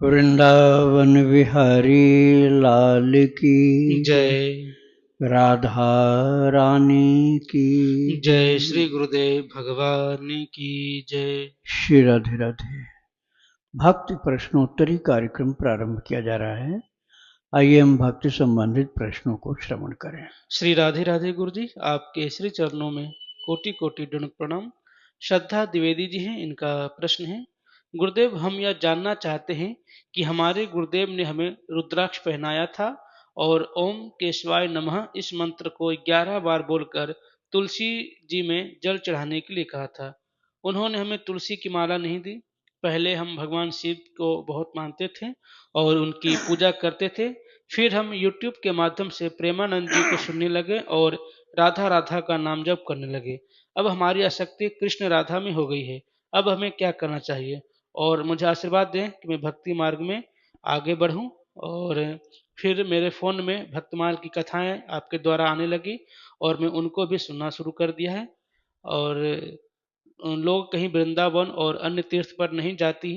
वृंदावन बिहारी लाल की जय। राधा रानी की जय श्री गुरुदेव भगवान की जय। श्री राधे राधे। भक्ति प्रश्नोत्तरी कार्यक्रम प्रारंभ किया जा रहा है। आइए हम भक्ति संबंधित प्रश्नों को श्रवण करें। श्री राधे राधे गुरु जी, आपके श्री चरणों में कोटि कोटि दंड प्रणाम। श्रद्धा द्विवेदी जी हैं, इनका प्रश्न है, गुरुदेव हम यह जानना चाहते हैं कि हमारे गुरुदेव ने हमें रुद्राक्ष पहनाया था और ओम केशवाय नमः इस मंत्र को 11 बार बोलकर तुलसी जी में जल चढ़ाने के लिए कहा था। उन्होंने हमें तुलसी की माला नहीं दी। पहले हम भगवान शिव को बहुत मानते थे और उनकी पूजा करते थे। फिर हम यूट्यूब के माध्यम से प्रेमानंद जी को सुनने लगे और राधा राधा का नाम जप करने लगे। अब हमारी आसक्ति कृष्ण राधा में हो गई है। अब हमें क्या करना चाहिए? और मुझे आशीर्वाद दें कि मैं भक्ति मार्ग में आगे बढ़ूं। और फिर मेरे फ़ोन में भक्तमाल की कथाएं आपके द्वारा आने लगी और मैं उनको भी सुनना शुरू कर दिया है। और लोग कहीं वृंदावन और अन्य तीर्थ पर नहीं जाती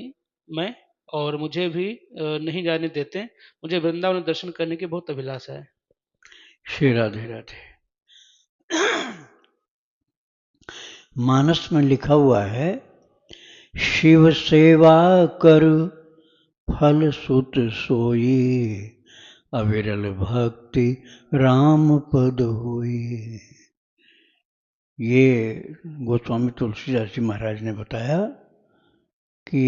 मैं, और मुझे भी नहीं जाने देते। मुझे वृंदावन दर्शन करने की बहुत अभिलाषा है। श्री राधे राधे। मानस में लिखा हुआ है, शिव सेवा कर फल सुत सोई, अविरल भक्ति राम पद हुई। ये गोस्वामी तुलसीदास जी महाराज ने बताया कि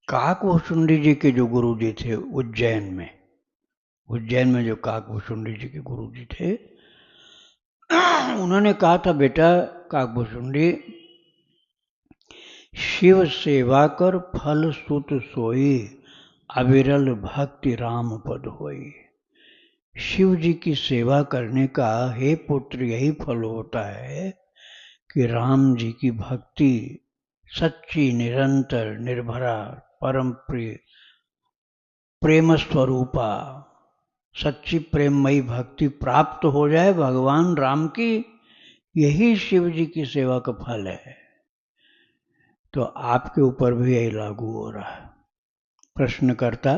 काकभूषुंडी जी के जो गुरु जी थे उज्जैन में जो काकभूषुंडी जी के गुरु जी थे, उन्होंने कहा था, बेटा काकभूषुंडी, शिव सेवा कर फल सुत सोई, अविरल भक्ति राम पद होई। शिव जी की सेवा करने का हे पुत्र यही फल होता है कि राम जी की भक्ति सच्ची, निरंतर, निर्भरा, परम प्रिय, प्रेम स्वरूपा, सच्ची प्रेममयी भक्ति प्राप्त हो जाए भगवान राम की, यही शिव जी की सेवा का फल है। तो आपके ऊपर भी यही लागू हो रहा है। प्रश्नकर्ता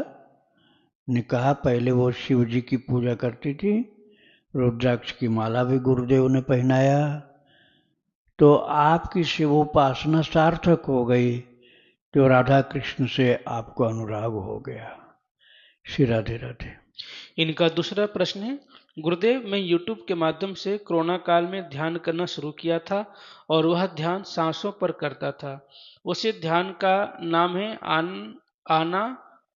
ने कहा, पहले वो शिव जी की पूजा करती थी, रुद्राक्ष की माला भी गुरुदेव ने पहनाया, तो आपकी शिवोपासना सार्थक हो गई, जो राधा कृष्ण से आपको अनुराग हो गया। श्री राधे राधे। इनका दूसरा प्रश्न है, गुरुदेव मैं यूट्यूब के माध्यम से कोरोना काल में ध्यान करना शुरू किया था और वह ध्यान सांसों पर करता था। उसी ध्यान का नाम है आना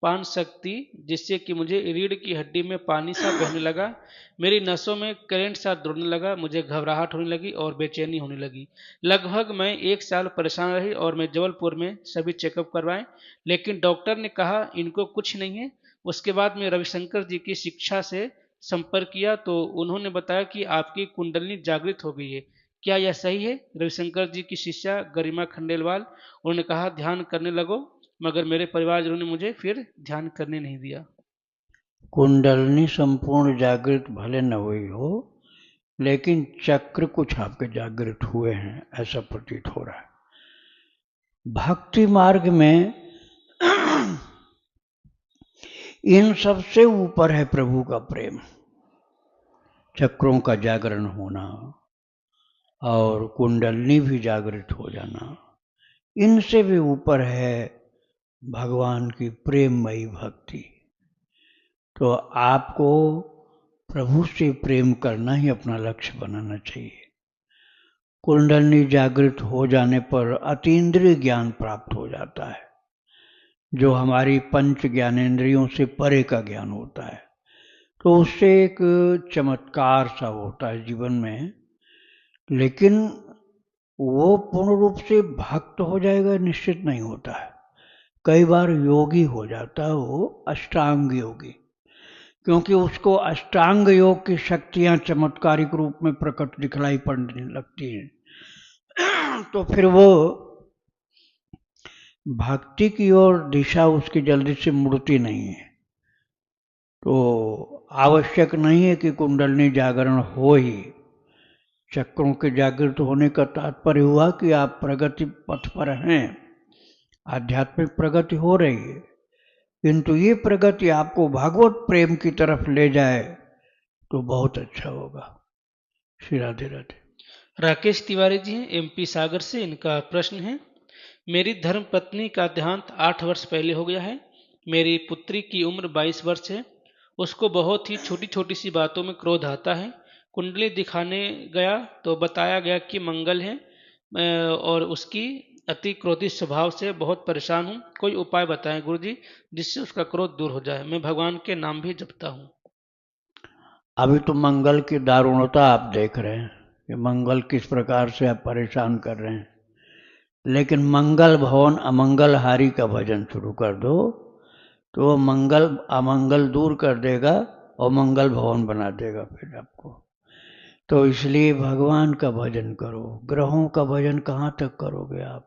पान शक्ति, जिससे कि मुझे रीढ़ की हड्डी में पानी सा बहने लगा, मेरी नसों में करंट सा दौड़ने लगा, मुझे घबराहट होने लगी और बेचैनी होने लगी। लगभग मैं 1 साल परेशान रही और मैं जबलपुर में सभी चेकअप करवाए, लेकिन डॉक्टर ने कहा इनको कुछ नहीं है। उसके बाद में रविशंकर जी की शिक्षा से संपर्क किया तो उन्होंने बताया कि आपकी कुंडलिनी जागृत हो गई है। क्या यह सही है? रविशंकर जी की शिष्या गरिमा खंडेलवाल, उन्होंने कहा ध्यान करने लगो, मगर मेरे परिवारजनों ने मुझे फिर ध्यान करने नहीं दिया। कुंडलनी संपूर्ण जागृत भले न हुई हो, लेकिन चक्र कुछ आपके जागृत हुए हैं, ऐसा प्रतीत हो रहा है। भक्ति मार्ग में इन सबसे ऊपर है प्रभु का प्रेम, चक्रों का जागरण होना और कुंडलनी भी जागृत हो जाना, इनसे भी ऊपर है भगवान की प्रेममयी भक्ति। तो आपको प्रभु से प्रेम करना ही अपना लक्ष्य बनाना चाहिए। कुंडलनी जागृत हो जाने पर अतीन्द्रिय ज्ञान प्राप्त हो जाता है, जो हमारी पंच ज्ञानेंद्रियों से परे का ज्ञान होता है। तो उससे एक चमत्कार सा होता है जीवन में, लेकिन वो पूर्ण रूप से भक्त हो जाएगा निश्चित नहीं होता है। कई बार योगी हो जाता है वो, अष्टांग योगी, क्योंकि उसको अष्टांग योग की शक्तियां चमत्कारिक रूप में प्रकट दिखलाई पड़ने लगती हैं। तो फिर वो भक्ति की ओर दिशा उसकी जल्दी से मुड़ती नहीं है। तो आवश्यक नहीं है कि कुंडलनी जागरण हो ही। चक्रों के जागृत होने का तात्पर्य हुआ कि आप प्रगति पथ पर हैं, आध्यात्मिक प्रगति हो रही है, किंतु ये प्रगति आपको भागवत प्रेम की तरफ ले जाए तो बहुत अच्छा होगा। श्री राधे राधे। राकेश तिवारी जी हैं एमपी सागर से। इनका प्रश्न है, मेरी धर्म पत्नी का देहांत 8 वर्ष पहले हो गया है। मेरी पुत्री की उम्र 22 वर्ष है। उसको बहुत ही छोटी छोटी सी बातों में क्रोध आता है। कुंडली दिखाने गया तो बताया गया कि मंगल है, और उसकी अति क्रोधित स्वभाव से बहुत परेशान हूँ। कोई उपाय बताएं गुरुजी जिससे उसका क्रोध दूर हो जाए। मैं भगवान के नाम भी जपता हूँ। अभी तो मंगल की दारुणता आप देख रहे हैं कि मंगल किस प्रकार से आप परेशान कर रहे हैं, लेकिन मंगल भवन अमंगलहारी का भजन शुरू कर दो तो वो मंगल अमंगल दूर कर देगा और मंगल भवन बना देगा फिर आपको। तो इसलिए भगवान का भजन करो। ग्रहों का भजन कहाँ तक करोगे आप?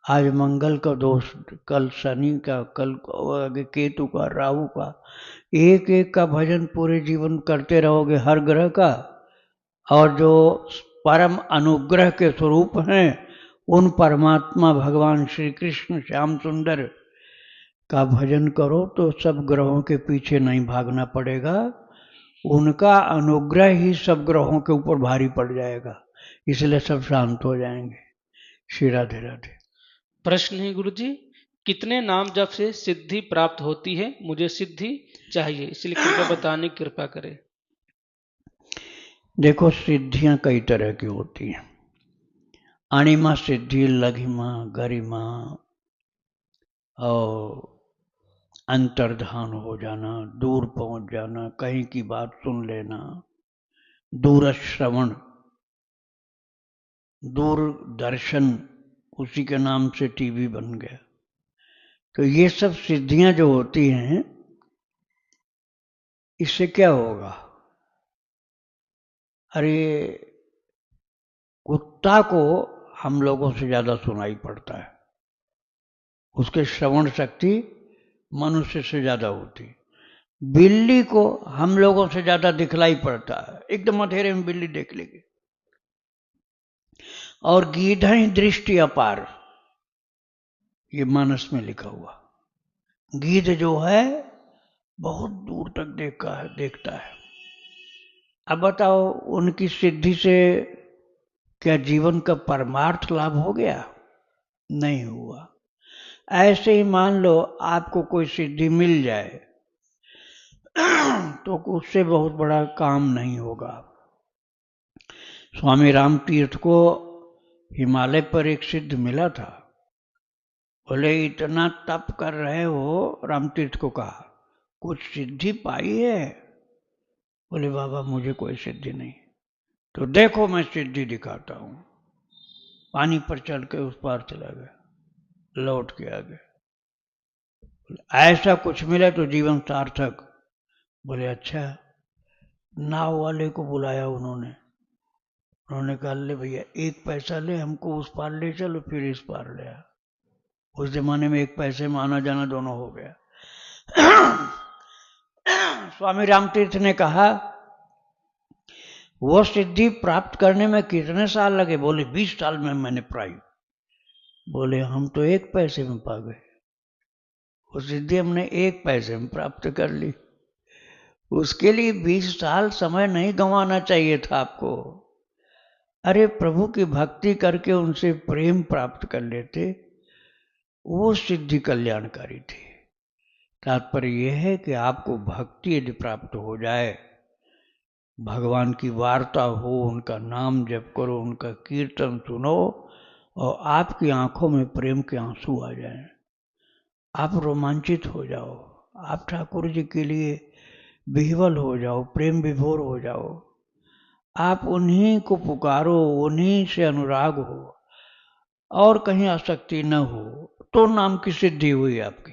आज मंगल का दोष, कल शनि का, कल आगे केतु का, राहु का, एक एक का भजन पूरे जीवन करते रहोगे हर ग्रह का। और जो परम अनुग्रह के स्वरूप हैं उन परमात्मा भगवान श्री कृष्ण श्याम सुंदर का भजन करो तो सब ग्रहों के पीछे नहीं भागना पड़ेगा। उनका अनुग्रह ही सब ग्रहों के ऊपर भारी पड़ जाएगा, इसलिए सब शांत हो जाएंगे। श्री राधे राधे। प्रश्न है गुरुजी, कितने नाम जप से सिद्धि प्राप्त होती है? मुझे सिद्धि चाहिए, इसलिए कृपया बताने की कृपा करें। देखो, सिद्धियां कई तरह की होती हैं। अणिमा सिद्धि, लघिमा, गरिमा और अंतर्धान हो जाना, दूर पहुंच जाना, कहीं की बात सुन लेना, दूरश्रवण, दूरदर्शन, उसी के नाम से टीवी बन गया। तो ये सब सिद्धियां जो होती हैं, इससे क्या होगा? अरे, कुत्ता को हम लोगों से ज्यादा सुनाई पड़ता है, उसके श्रवण शक्ति मनुष्य से ज्यादा होती। बिल्ली को हम लोगों से ज्यादा दिखलाई पड़ता है, एकदम अंधेरे में बिल्ली देख लेगी। और गीधहि दृष्टि अपार, ये मानस में लिखा हुआ। गीध जो है बहुत दूर तक देखता है। अब बताओ, उनकी सिद्धि से क्या जीवन का परमार्थ लाभ हो गया? नहीं हुआ। ऐसे ही मान लो आपको कोई सिद्धि मिल जाए तो उससे बहुत बड़ा काम नहीं होगा। स्वामी राम तीर्थ को हिमालय पर एक सिद्ध मिला था। बोले, इतना तप कर रहे हो, राम तीर्थ को कहा, कुछ सिद्धि पाई है? बोले, बाबा मुझे कोई सिद्धि नहीं। तो देखो मैं सिद्धि दिखाता हूं। पानी पर चल के उस पार चला गया, लौट के आ गया। ऐसा कुछ मिला तो जीवन सार्थक। बोले, अच्छा। नाव वाले को बुलाया उन्होंने कहा, ले भैया एक पैसा ले, हमको उस पार ले चलो, फिर इस पार ले आ। उस जमाने में एक पैसे में आना जाना दोनों हो गया। स्वामी रामतीर्थ ने कहा, वो सिद्धि प्राप्त करने में कितने साल लगे? बोले, 20 साल में मैंने पाई। बोले, हम तो एक पैसे में पा गए। वो सिद्धि हमने एक पैसे में प्राप्त कर ली। उसके लिए 20 साल समय नहीं गंवाना चाहिए था आपको। अरे, प्रभु की भक्ति करके उनसे प्रेम प्राप्त कर लेते, वो सिद्धि कल्याणकारी थी। तात्पर्य यह है कि आपको भक्ति यदि प्राप्त हो जाए, भगवान की वार्ता हो, उनका नाम जप करो, उनका कीर्तन सुनो और आपकी आंखों में प्रेम के आंसू आ जाएं, आप रोमांचित हो जाओ, आप ठाकुर जी के लिए विह्वल हो जाओ, प्रेम विभोर हो जाओ, आप उन्हीं को पुकारो, उन्हीं से अनुराग हो और कहीं आसक्ति न हो, तो नाम की सिद्धि हुई आपकी।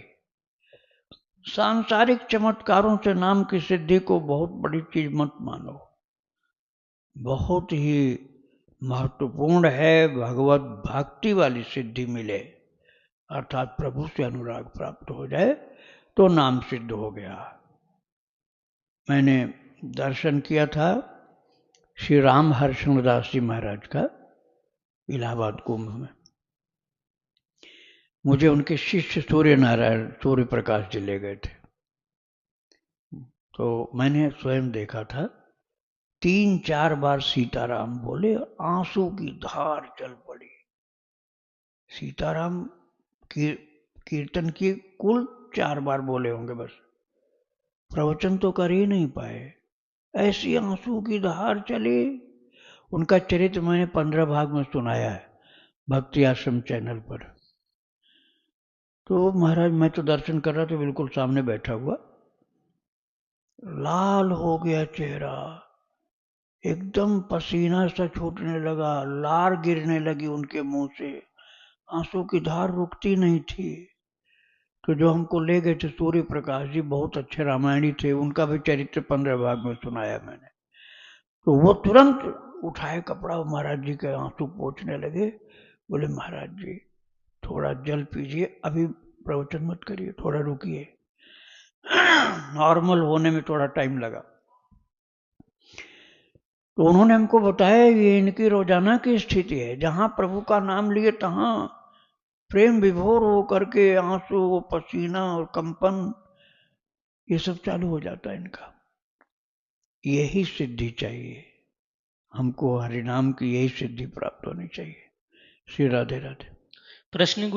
सांसारिक चमत्कारों से नाम की सिद्धि को बहुत बड़ी चीज मत मानो। बहुत ही महत्वपूर्ण है भगवत भक्ति वाली सिद्धि मिले, अर्थात प्रभु से अनुराग प्राप्त हो जाए तो नाम सिद्ध हो गया। मैंने दर्शन किया था श्री राम हर्षण दास जी महाराज का इलाहाबाद कुंभ में। मुझे उनके शिष्य सूर्य प्रकाश जी ले गए थे। तो मैंने स्वयं देखा था, 3-4 बार सीताराम बोले, आंसू की धार चल पड़ी। सीताराम की कीर्तन की कुल 4 बार बोले होंगे, बस प्रवचन तो कर ही नहीं पाए, ऐसी आंसू की धार चली। उनका चरित्र मैंने 15 भाग में सुनाया है भक्ति आश्रम चैनल पर। तो महाराज मैं तो दर्शन कर रहा था, बिल्कुल सामने बैठा हुआ, लाल हो गया चेहरा, एकदम पसीना सा छूटने लगा, लार गिरने लगी उनके मुंह से, आंसू की धार रुकती नहीं थी। तो जो हमको ले गए थे सूर्य प्रकाश जी, बहुत अच्छे रामायणी थे, उनका भी चरित्र 15 भाग में सुनाया मैंने। तो वो तुरंत उठाए कपड़ा, महाराज जी के आंसू पोंछने लगे, बोले महाराज जी थोड़ा जल पीजिए, अभी प्रवचन मत करिए, थोड़ा रुकिए। नॉर्मल होने में थोड़ा टाइम लगा। तो उन्होंने हमको बताया ये इनकी रोजाना की स्थिति है, जहां प्रभु का नाम लिए तहां प्रेम विभोर हो करके आंसू, पसीना और कंपन, ये सब चालू हो जाता है इनका। यही सिद्धि चाहिए हमको, हरिनाम की यही सिद्धि प्राप्त होनी चाहिए। श्री राधे राधे। प्रश्न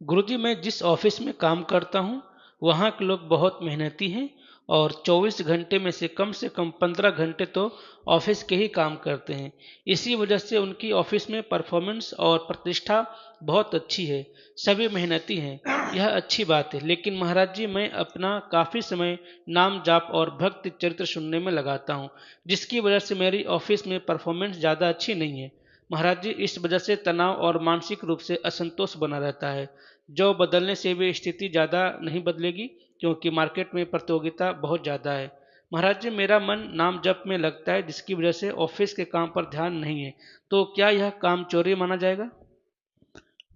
गुरुजी मैं जिस ऑफिस में काम करता हूँ वहाँ के लोग बहुत मेहनती हैं और 24 घंटे में से कम 15 घंटे तो ऑफिस के ही काम करते हैं। इसी वजह से उनकी ऑफिस में परफॉर्मेंस और प्रतिष्ठा बहुत अच्छी है, सभी मेहनती हैं, यह अच्छी बात है। लेकिन महाराज जी मैं अपना काफ़ी समय नाम जाप और भक्ति चरित्र सुनने में लगाता हूँ, जिसकी वजह से मेरी ऑफिस में परफॉर्मेंस ज़्यादा अच्छी नहीं है। महाराज जी इस वजह से तनाव और मानसिक रूप से असंतोष बना रहता है, जो बदलने से भी स्थिति ज़्यादा नहीं बदलेगी, क्योंकि मार्केट में प्रतियोगिता बहुत ज़्यादा है। महाराज जी मेरा मन नाम जप में लगता है, जिसकी वजह से ऑफिस के काम पर ध्यान नहीं है, तो क्या यह काम चोरी माना जाएगा?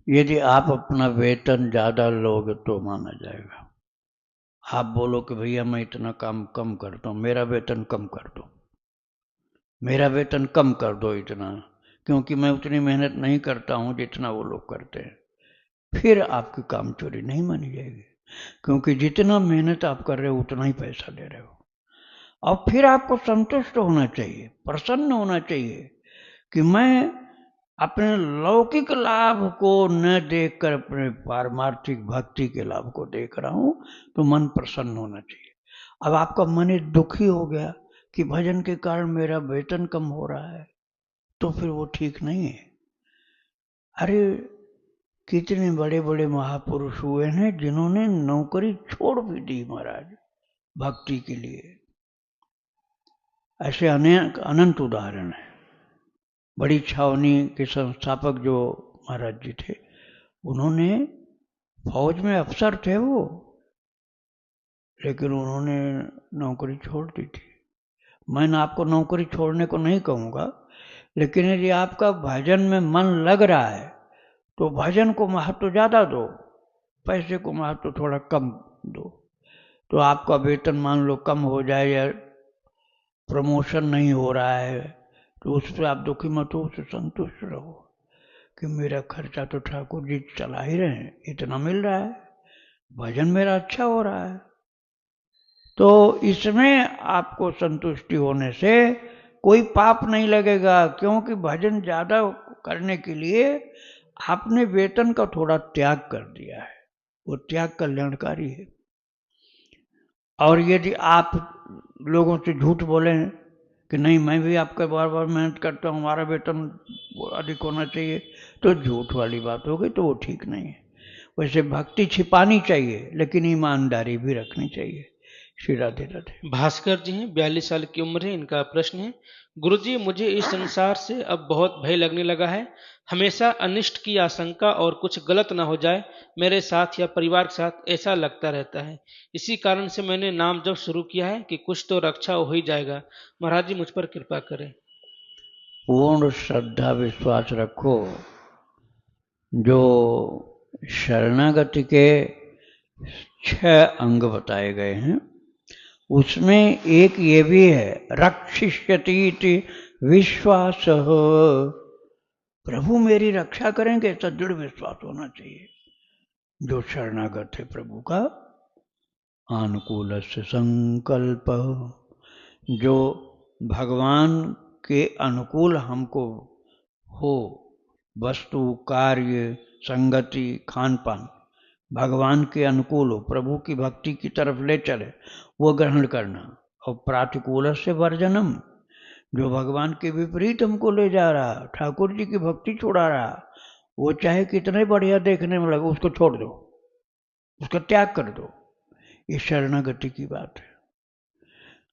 यदि आप अपना वेतन ज़्यादा लोगे तो माना जाएगा। आप बोलो कि भैया मैं इतना काम कम करता हूँ, मेरा वेतन कम कर दो, मेरा वेतन कम कर दो इतना, क्योंकि मैं उतनी मेहनत नहीं करता हूँ जितना वो लोग करते हैं, फिर आपकी काम चोरी नहीं मानी जाएगी। क्योंकि जितना मेहनत आप कर रहे हो उतना ही पैसा ले रहे हो। और फिर आपको संतुष्ट होना चाहिए, प्रसन्न होना चाहिए कि मैं अपने लौकिक लाभ को न देखकर अपने पारमार्थिक भक्ति के लाभ को देख रहा हूं, तो मन प्रसन्न होना चाहिए। अब आपका मन दुखी हो गया कि भजन के कारण मेरा वेतन कम हो रहा है, तो फिर वो ठीक नहीं है। अरे कितने बड़े बड़े महापुरुष हुए हैं जिन्होंने नौकरी छोड़ भी दी महाराज भक्ति के लिए, ऐसे अनंत उदाहरण है। बड़ी छावनी के संस्थापक जो महाराज जी थे, उन्होंने फौज में अफसर थे वो, लेकिन उन्होंने नौकरी छोड़ दी थी। मैं आपको नौकरी छोड़ने को नहीं कहूँगा, लेकिन यदि आपका भजन में मन लग रहा है तो भजन को महत्व ज़्यादा दो, पैसे को महत्व थोड़ा कम दो। तो आपका वेतन मान लो कम हो जाए या प्रमोशन नहीं हो रहा है, तो उस पर आप दुखी मत हो, उससे संतुष्ट रहो कि मेरा खर्चा तो ठाकुर जी चला ही रहे हैं, इतना मिल रहा है, भजन मेरा अच्छा हो रहा है। तो इसमें आपको संतुष्टि होने से कोई पाप नहीं लगेगा, क्योंकि भजन ज़्यादा करने के लिए आपने वेतन का थोड़ा त्याग कर दिया है, वो त्याग कल्याणकारी है। और यदि आप लोगों से झूठ बोलें कि नहीं मैं भी आपका बार बार मेहनत करता हूँ, हमारा वेतन अधिक होना चाहिए, तो झूठ वाली बात हो गई, तो वो ठीक नहीं है। वैसे भक्ति छिपानी चाहिए, लेकिन ईमानदारी भी रखनी चाहिए। श्री राधे राधे। भास्कर जी हैं, 42 साल की उम्र है, इनका प्रश्न है, गुरुजी मुझे इस संसार से अब बहुत भय लगने लगा है, हमेशा अनिष्ट की आशंका और कुछ गलत ना हो जाए मेरे साथ या परिवार के साथ, ऐसा लगता रहता है। इसी कारण से मैंने नाम जब शुरू किया है कि कुछ तो रक्षा हो ही जाएगा। महाराज जी मुझ पर कृपा करें। पूर्ण श्रद्धा विश्वास रखो। जो शरणागति के 6 अंग बताए गए हैं, उसमें एक ये भी है, रक्षिष्यति विश्वास, प्रभु मेरी रक्षा करेंगे, ऐसा दृढ़ विश्वास होना चाहिए। जो शरणागत है प्रभु का। अनुकूल से संकल्प, जो भगवान के अनुकूल हमको हो, वस्तु कार्य संगति खान पान भगवान के अनुकूल हो, प्रभु की भक्ति की तरफ ले चले, वो ग्रहण करना। और प्रातिकूल से वर्जनम, जो भगवान के विपरीत हमको ले जा रहा, ठाकुर जी की भक्ति छुड़ा रहा, वो चाहे कितने बढ़िया देखने में लगे, उसको छोड़ दो, उसका त्याग कर दो। ये शरणागति की बात है।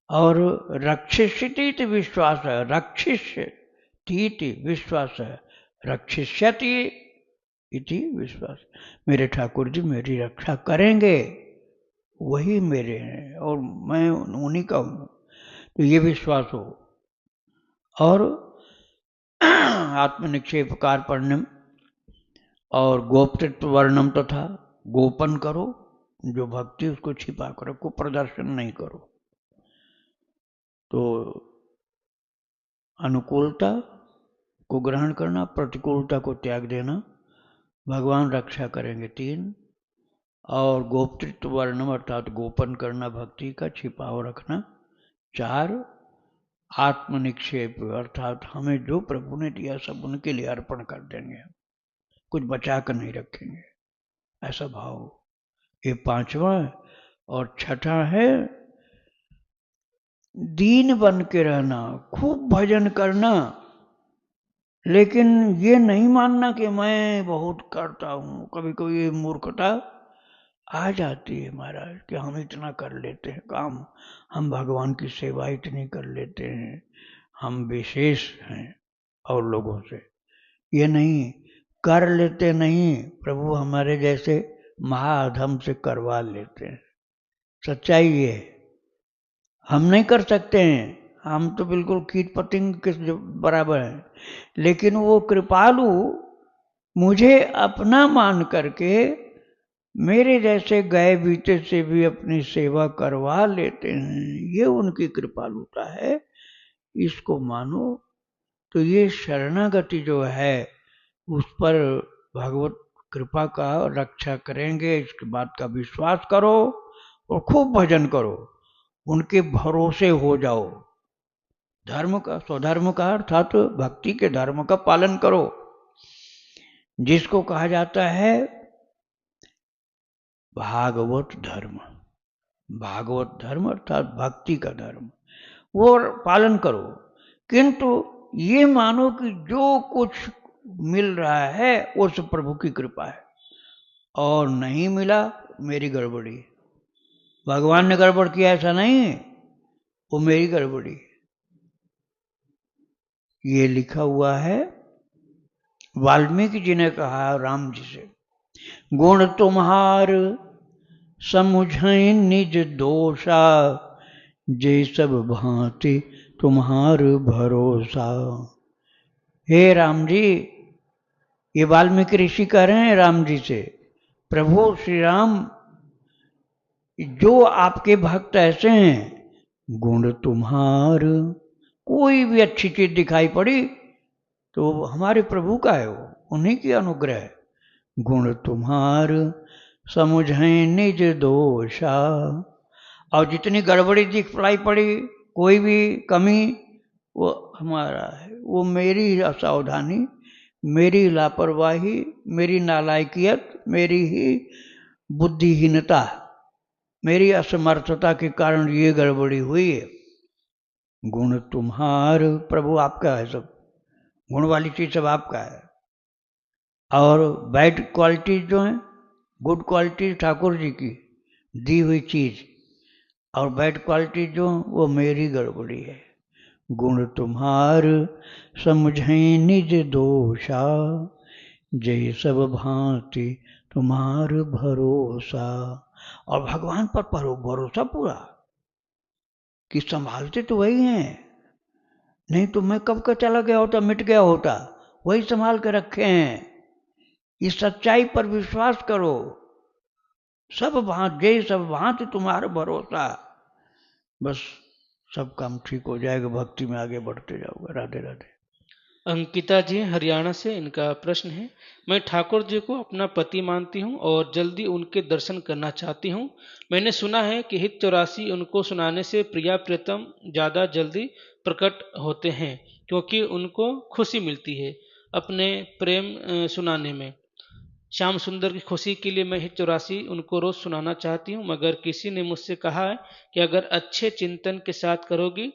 और रक्षिष्यति विश्वास है, रक्षिष्यति विश्वास है, रक्षिष्यति इति विश्वास, मेरे ठाकुर जी मेरी रक्षा करेंगे, वही मेरे हैं और मैं उन्हीं का हूं, तो ये विश्वास हो। और आत्मनिक्षेप कार्पण्यम, और गोप्तृत्व वर्णम तथा गोपन करो, जो भक्ति उसको छिपा कर रखो, प्रदर्शन नहीं करो। तो अनुकूलता को ग्रहण करना, प्रतिकूलता को त्याग देना, भगवान रक्षा करेंगे 3। और गोप्तृत्व वर्णम अर्थात गोपन करना, भक्ति का छिपाव रखना 4। आत्मनिक्षेप अर्थात हमें जो प्रभु ने दिया सब उनके लिए अर्पण कर देंगे, कुछ बचा कर नहीं रखेंगे, ऐसा भाव। ये 5वां। और 6ठा है दीन बन के रहना, खूब भजन करना, लेकिन ये नहीं मानना कि मैं बहुत करता हूं। कभी कभी ये मूर्खता आ जाती है महाराज कि हम इतना कर लेते हैं काम, हम भगवान की सेवा इतनी कर लेते हैं, हम विशेष हैं और लोगों से। ये नहीं, कर लेते नहीं, प्रभु हमारे जैसे महाअधम से करवा लेते हैं। सच्चाई ये है, हम नहीं कर सकते हैं, हम तो बिल्कुल कीट पतंग के बराबर हैं, लेकिन वो कृपालु मुझे अपना मान करके मेरे जैसे गए बीते से भी अपनी सेवा करवा लेते हैं, ये उनकी कृपालुता है, इसको मानो। तो ये शरणागति जो है उस पर भगवत कृपा का रक्षा करेंगे, इसके बात का विश्वास करो और खूब भजन करो, उनके भरोसे हो जाओ। धर्म का, स्वधर्म का अर्थात भक्ति के धर्म का पालन करो, जिसको कहा जाता है भागवत धर्म। भागवत धर्म अर्थात भक्ति का धर्म, वो पालन करो। किंतु ये मानो कि जो कुछ मिल रहा है वो सब प्रभु की कृपा है, और नहीं मिला मेरी गड़बड़ी। भगवान ने गड़बड़ किया ऐसा नहीं, वो मेरी गड़बड़ी। ये लिखा हुआ है, वाल्मीकि जी ने कहा राम जी से, गुण तुम्हार समुझै निज दोषा, जे सब भांति तुम्हार भरोसा। हे राम जी, ये वाल्मीकि ऋषि कह रहे हैं राम जी से, प्रभु श्री राम जो आपके भक्त ऐसे हैं, गुण तुम्हार, कोई भी अच्छी चीज दिखाई पड़ी तो हमारे प्रभु का है, वो उन्हीं की अनुग्रह है। गुण तुम्हार समुझै निज दोषा, और जितनी गड़बड़ी दिखलाई पड़ी, कोई भी कमी, वो हमारा है, वो मेरी असावधानी, मेरी लापरवाही, मेरी नालायकियत, मेरी ही बुद्धिहीनता, मेरी असमर्थता के कारण ये गड़बड़ी हुई है। गुण तुम्हार, प्रभु आपका है सब, गुण वाली चीज सब आपका है। और बैड क्वालिटीज जो हैं, गुड क्वालिटीज ठाकुर जी की दी हुई चीज, और बैड क्वालिटी जो वो मेरी गड़बड़ी है। गुण तुम्हार समझै निज दोषा, जय सब भांति तुम्हार भरोसा। और भगवान पर भरोसा पूरा कि संभालते तो वही हैं, नहीं तो मैं कब का चला गया होता, मिट गया होता, वही संभाल के रखे हैं। इस सच्चाई पर विश्वास करो, सब भांति, जय सब भांति तुम्हारा भरोसा, बस सब काम ठीक हो जाएगा, भक्ति में आगे बढ़ते जाओगे। राधे राधे। अंकिता जी हरियाणा से, इनका प्रश्न है, मैं ठाकुर जी को अपना पति मानती हूँ और जल्दी उनके दर्शन करना चाहती हूँ। मैंने सुना है कि हित 84 उनको सुनाने से प्रिया प्रीतम ज़्यादा जल्दी प्रकट होते हैं क्योंकि उनको खुशी मिलती है अपने प्रेम सुनाने में। श्याम सुंदर की खुशी के लिए मैं हित 84 उनको रोज सुनाना चाहती हूँ, मगर किसी ने मुझसे कहा है कि अगर अच्छे चिंतन के साथ करोगी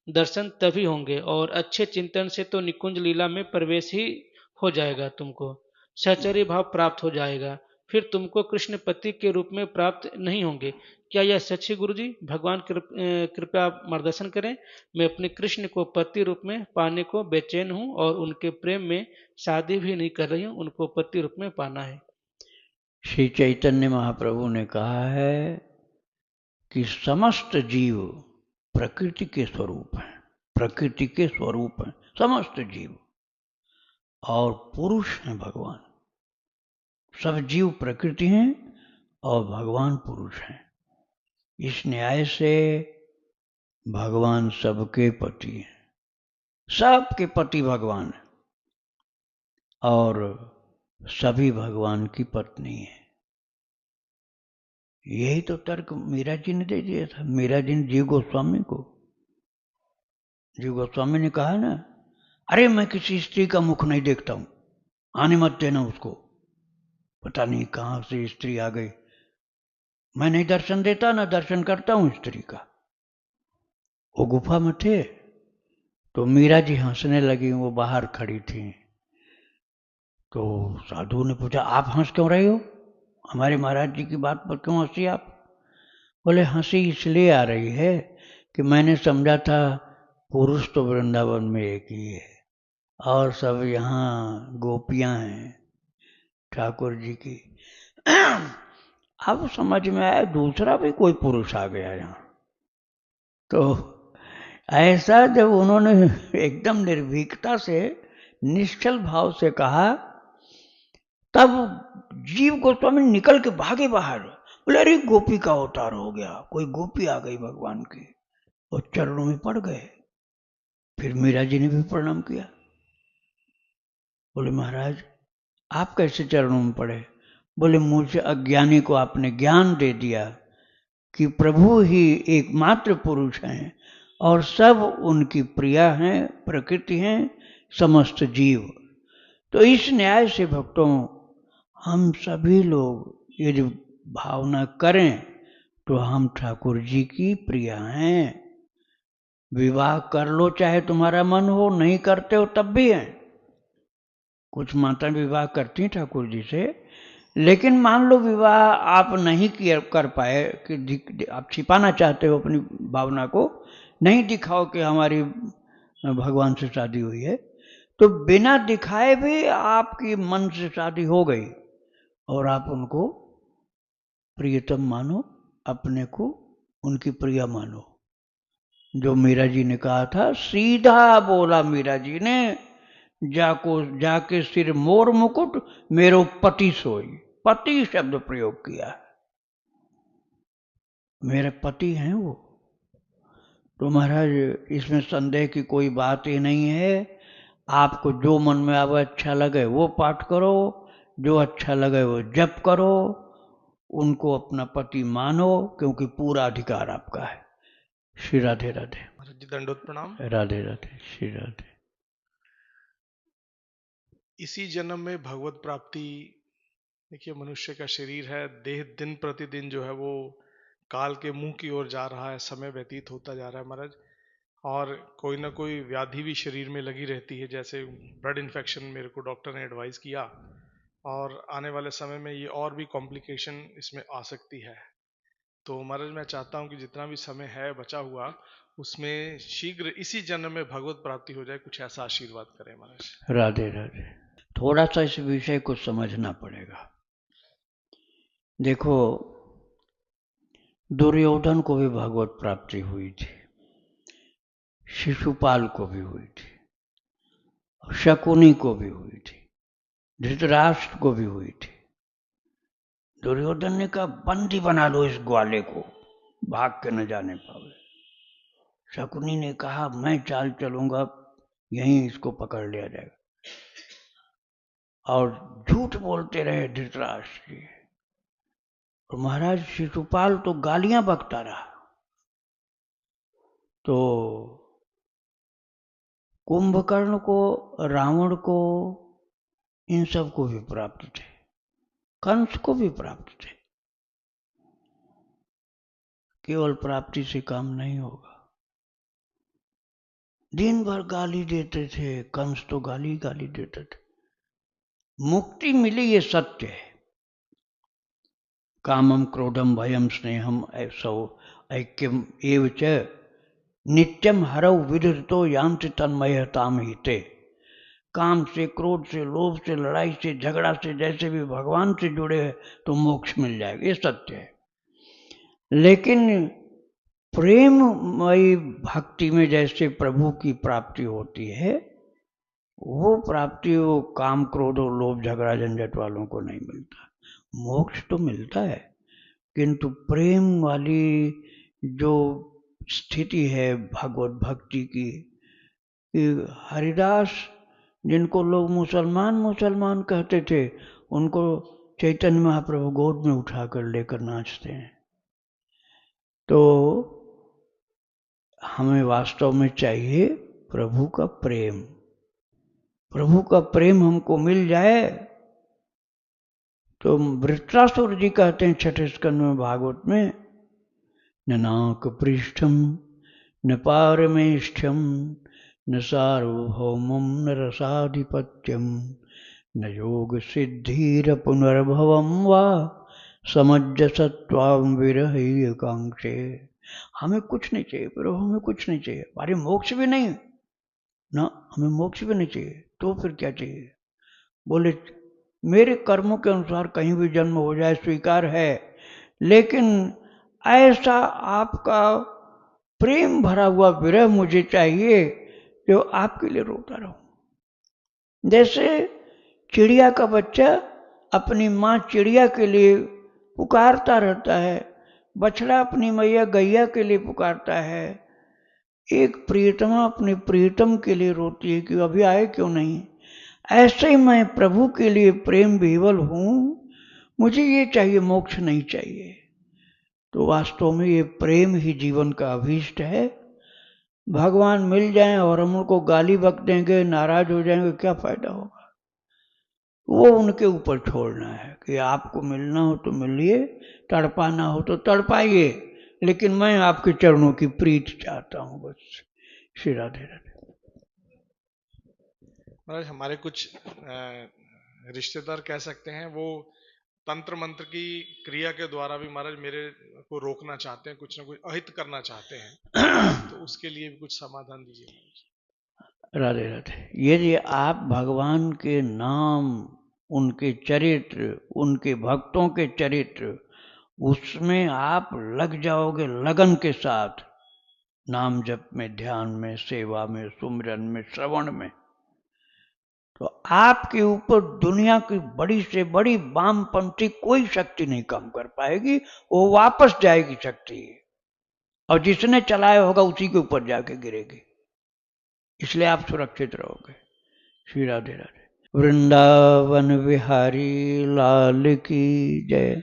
दर्शन तभी होंगे, और अच्छे चिंतन से तो निकुंज लीला में प्रवेश ही हो जाएगा, तुमको सहचर्य भाव प्राप्त हो जाएगा, फिर तुमको कृष्ण पति के रूप में प्राप्त नहीं होंगे। क्या यह सच है गुरु जी? भगवान कृपया आप मार्गदर्शन करें। मैं अपने कृष्ण को पति रूप में पाने को बेचैन हूँ और उनके प्रेम में शादी भी नहीं कर रही हूँ, उनको पति रूप में पाना है। श्री चैतन्य महाप्रभु ने कहा है कि समस्त जीव प्रकृति के स्वरूप हैं, प्रकृति के स्वरूप हैं समस्त जीव, और पुरुष हैं भगवान। सब जीव प्रकृति हैं और भगवान पुरुष हैं। इस न्याय से भगवान सबके पति हैं, सबके पति भगवान हैं, और सभी भगवान की पत्नी है। यही तो तर्क मीरा जी ने दे दिया था, मीरा जी ने जीव गोस्वामी को। जीव गोस्वामी ने कहा ना, अरे मैं किसी स्त्री का मुख नहीं देखता हूं, आने मत देना उसको, पता नहीं कहां से स्त्री आ गई, मैं नहीं दर्शन देता ना दर्शन करता हूं स्त्री का। वो गुफा में थे तो मीरा जी हंसने लगी, वो बाहर खड़ी थी। तो साधु ने पूछा, आप हंस क्यों रहे हो, हमारे महाराज जी की बात पर क्यों हंसी आप? बोले, हंसी इसलिए आ रही है कि मैंने समझा था पुरुष तो वृंदावन में एक ही है और सब यहाँ गोपियां हैं ठाकुर जी की। अब समझ में आया दूसरा भी कोई पुरुष आ गया यहाँ। तो ऐसा जब उन्होंने एकदम निर्भीकता से निश्चल भाव से कहा, तब जीव गोस्वामी निकल के भागे बाहर। बोले, अरे गोपी का अवतार हो गया, कोई गोपी आ गई भगवान की, और चरणों में पड़ गए। फिर मीरा जी ने भी प्रणाम किया। बोले, महाराज आप कैसे चरणों में पड़े? बोले, मुझे अज्ञानी को आपने ज्ञान दे दिया कि प्रभु ही एकमात्र पुरुष हैं और सब उनकी प्रिया हैं, प्रकृति हैं, समस्त जीव। तो इस न्याय से भक्तों हम सभी लोग यदि भावना करें तो हम ठाकुर जी की प्रिया हैं। विवाह कर लो चाहे तुम्हारा मन हो, नहीं करते हो तब भी है। कुछ माता विवाह करती हैं ठाकुर जी से, लेकिन मान लो विवाह आप नहीं कर पाए, कि आप छिपाना चाहते हो अपनी भावना को, नहीं दिखाओ कि हमारी भगवान से शादी हुई है, तो बिना दिखाए भी आपकी मन से शादी हो गई और आप उनको प्रियतम मानो, अपने को उनकी प्रिया मानो। जो मीरा जी ने कहा था, सीधा बोला मीरा जी ने, जाके सिर मोर मुकुट मेरो पति सोई, पति शब्द प्रयोग किया, मेरे पति हैं वो। तो महाराज इसमें संदेह की कोई बात ही नहीं है। आपको जो मन में आवे अच्छा लगे वो पाठ करो, जो अच्छा लगे वो जप करो, उनको अपना पति मानो, क्योंकि पूरा अधिकार आपका है। श्री राधे राधे। महाराज जी दंडोत प्रणाम। राधे राधे, श्री राधे। इसी जन्म में भगवत प्राप्ति, देखिए मनुष्य का शरीर है, देह दिन प्रतिदिन जो है वो काल के मुंह की ओर जा रहा है, समय व्यतीत होता जा रहा है महाराज, और कोई ना कोई व्याधि भी शरीर में लगी रहती है, जैसे ब्लड इन्फेक्शन मेरे को डॉक्टर ने एडवाइस किया, और आने वाले समय में ये और भी कॉम्प्लिकेशन इसमें आ सकती है। तो महाराज मैं चाहता हूँ कि जितना भी समय है बचा हुआ, उसमें शीघ्र इसी जन्म में भगवत प्राप्ति हो जाए, कुछ ऐसा आशीर्वाद करें महाराज। राधे राधे। थोड़ा सा इस विषय को समझना पड़ेगा। देखो, दुर्योधन को भी भगवत प्राप्ति हुई थी, शिशुपाल को भी हुई थी, शकुनी को भी हुई थी, धृतराष्ट्र को भी हुई थी। दुर्योधन ने कहा, बंदी बना लो इस ग्वाले को, भाग के न जाने पावे। शकुनी ने कहा, मैं चाल चलूंगा यहीं इसको पकड़ लिया जाएगा। और झूठ बोलते रहे धृतराष्ट्र जी। और महाराज शिशुपाल तो गालियां बकता रहा। तो कुंभकर्ण को, रावण को, इन सब को भी प्राप्त थे, कंस को भी प्राप्त थे। केवल प्राप्ति से काम नहीं होगा। दिन भर गाली देते थे, कंस तो गाली गाली देते थे। मुक्ति मिली ये सत्य है। कामम क्रोधम भयम स्नेहम ऐसौ ऐक्यम एव च नित्यम हरौ विदृतो यांति तन्मयताम हिते। काम से, क्रोध से, लोभ से, लड़ाई से, झगड़ा से जैसे भी भगवान से जुड़े हैं तो मोक्ष मिल जाएगा, ये सत्य है। लेकिन प्रेममयी भक्ति में जैसे प्रभु की प्राप्ति होती है, वो प्राप्ति वो काम, क्रोध और लोभ, झगड़ा, झंझट वालों को नहीं मिलता। मोक्ष तो मिलता है, किंतु प्रेम वाली जो स्थिति है भगवत भक्ति की, हरिदास जिनको लोग मुसलमान मुसलमान कहते थे, उनको चैतन्य महाप्रभु गोद में उठाकर लेकर नाचते हैं। तो हमें वास्तव में चाहिए प्रभु का प्रेम। प्रभु का प्रेम हमको मिल जाए तो वृत्रासुर जी कहते हैं छठे स्कंद में भागवत में, न नाक पृष्ठम न पारमेष्ठ्यम न सार्वभौमम न रसाधिपत्यम न योग सिद्धिर पुनर्भवम वा समज्जसत्वाम विरह कांक्षे। हमें कुछ नहीं चाहिए प्रभु, हमें कुछ नहीं चाहिए। अरे मोक्ष भी नहीं ना, हमें मोक्ष भी नहीं चाहिए, तो फिर क्या चाहिए? बोले मेरे कर्मों के अनुसार कहीं भी जन्म हो जाए स्वीकार है, लेकिन ऐसा आपका प्रेम भरा हुआ विरह मुझे चाहिए जो आपके लिए रोता रहूं। जैसे चिड़िया का बच्चा अपनी माँ चिड़िया के लिए पुकारता रहता है, बछड़ा अपनी मैया गैया के लिए पुकारता है, एक प्रियतमा अपने प्रियतम के लिए रोती है कि अभी आए क्यों नहीं। ऐसे ही मैं प्रभु के लिए प्रेम विह्वल हूं, मुझे ये चाहिए, मोक्ष नहीं चाहिए। तो वास्तव में ये प्रेम ही जीवन का अभीष्ट है। भगवान मिल जाएं और हम उनको गाली बक देंगे, नाराज हो जाएंगे, क्या फायदा होगा? वो उनके ऊपर छोड़ना है कि आपको मिलना हो तो मिलिए, तड़पाना हो तो तड़पाइए, लेकिन मैं आपके चरणों की प्रीति चाहता हूं बस। श्री राधे राधे। महाराज हमारे कुछ रिश्तेदार कह सकते हैं वो तंत्र मंत्र की क्रिया के द्वारा भी महाराज मेरे को रोकना चाहते हैं, कुछ ना कुछ अहित करना चाहते हैं, तो उसके लिए भी कुछ समाधान दीजिए। राधे राधे। यदि आप भगवान के नाम, उनके चरित्र, उनके भक्तों के चरित्र, उसमें आप लग जाओगे लगन के साथ, नाम जप में, ध्यान में, सेवा में, सुमिरन में, श्रवण में, तो आपके ऊपर दुनिया की बड़ी से बड़ी वामपंथी कोई शक्ति नहीं काम कर पाएगी, वो वापस जाएगी शक्ति, और जिसने चलाया होगा उसी के ऊपर जाके गिरेगी। इसलिए आप सुरक्षित रहोगे। श्री राधे राधे। वृंदावन विहारी लाल की जय,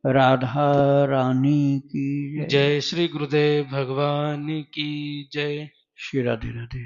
राधा रानी की जय। जय श्री गुरुदेव भगवान की जय। श्री राधे राधे।